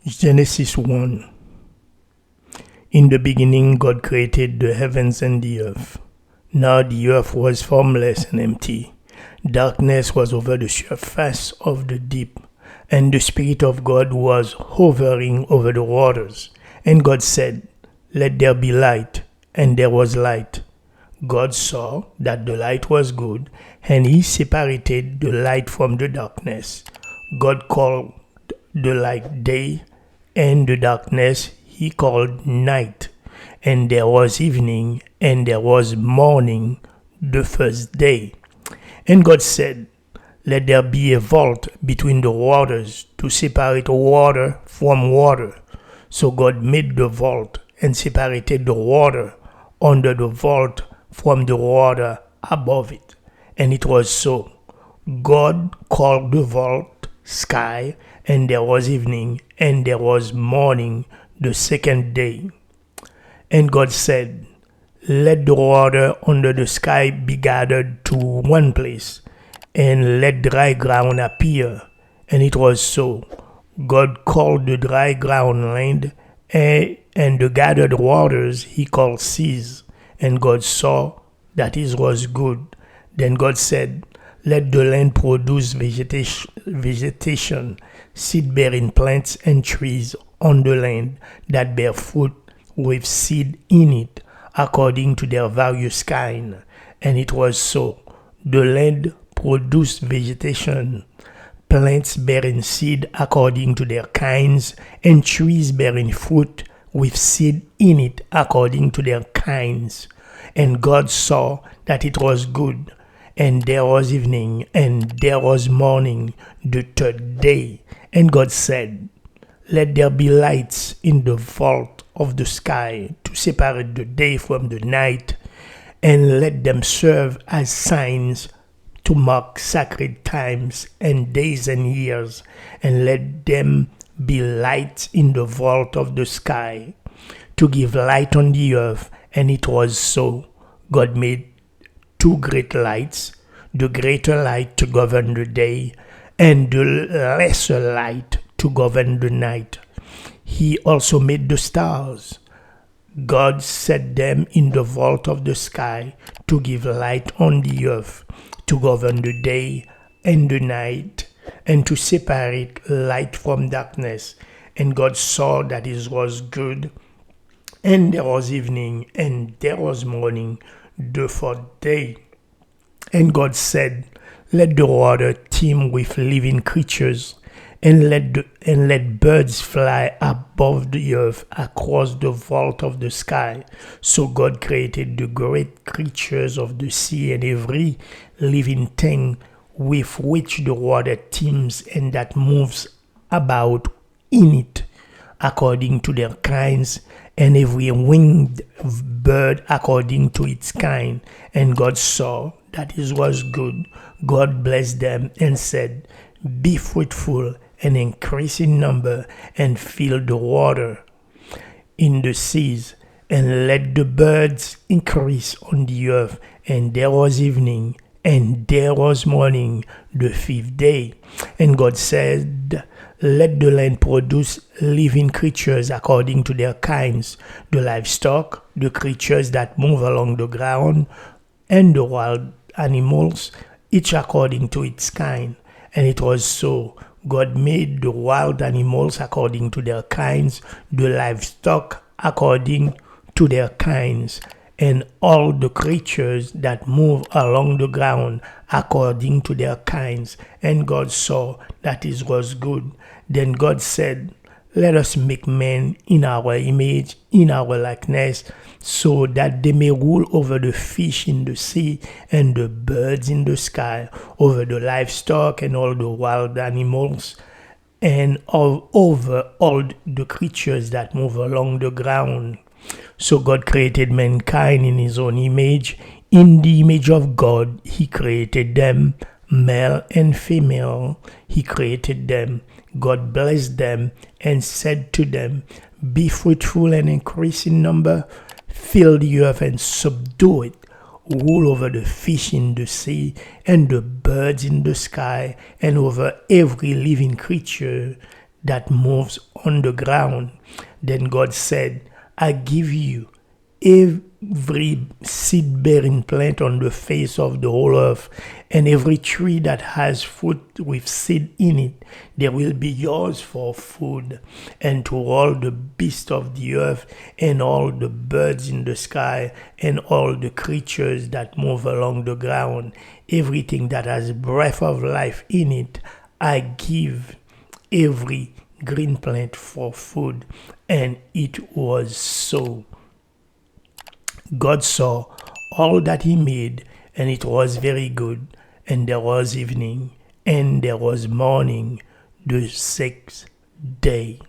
Genesis 1. In the beginning, God created the heavens and the earth. Now the earth was formless and empty. Darkness was over the surface of the deep, and the Spirit of God was hovering over the waters. And God said, "Let there be light," and there was light. God saw that the light was good, and He separated the light from the darkness. God called the light day, and the darkness He called night. And there was evening, and there was morning, the first day. And God said, "Let there be a vault between the waters to separate water from water." So God made the vault and separated the water under the vault from the water above it. And it was so. God called the vault sky, and there was evening, and there was morning, the second day. And God said, "Let the water under the sky be gathered to one place, and let dry ground appear." And it was so. God called the dry ground land, and the gathered waters He called seas. And God saw that it was good. Then God said, "Let the land produce vegetation, seed-bearing plants and trees on the land that bear fruit with seed in it, according to their various kind." And it was so. The land produced vegetation, plants bearing seed according to their kinds, and trees bearing fruit with seed in it according to their kinds. And God saw that it was good. And there was evening, and there was morning, the third day. And God said, "Let there be lights in the vault of the sky to separate the day from the night, and let them serve as signs to mark sacred times and days and years, and let them be lights in the vault of the sky to give light on the earth." And it was so. God made two great lights, the greater light to govern the day, and the lesser light to govern the night. He also made the stars. God set them in the vault of the sky to give light on the earth, to govern the day and the night, and to separate light from darkness. And God saw that it was good. And there was evening, and there was morning, the fourth day. And God said, "Let the water teem with living creatures, and let birds fly above the earth across the vault of the sky." So God created the great creatures of the sea and every living thing with which the water teems and that moves about in it, according to their kinds, and every winged bird according to its kind. And God saw that it was good. God blessed them and said, "Be fruitful and increase in number, and fill the water in the seas, and let the birds increase on the earth." And there was evening, and there was morning, the fifth day. And God said, "Let the land produce living creatures according to their kinds, the livestock, the creatures that move along the ground, and the wild animals, each according to its kind." And it was so. God made the wild animals according to their kinds, the livestock according to their kinds, and all the creatures that move along the ground according to their kinds. And God saw that it was good. Then God said, "Let us make man in our image, in our likeness, so that they may rule over the fish in the sea, and the birds in the sky, over the livestock and all the wild animals, and over all the creatures that move along the ground." So God created mankind in His own image. In the image of God He created them, male and female He created them. God blessed them and said to them, "Be fruitful and increase in number, fill the earth and subdue it, rule over the fish in the sea and the birds in the sky, and over every living creature that moves on the ground. Then God said, I give you every seed-bearing plant on the face of the whole earth, and every tree that has fruit with seed in it, they will be yours for food. And to all the beasts of the earth, and all the birds in the sky, and all the creatures that move along the ground, everything that has breath of life in it, I give every green plant for food. And it was so. God saw all that he made, and it was very good. And there was evening, and there was morning, the sixth day.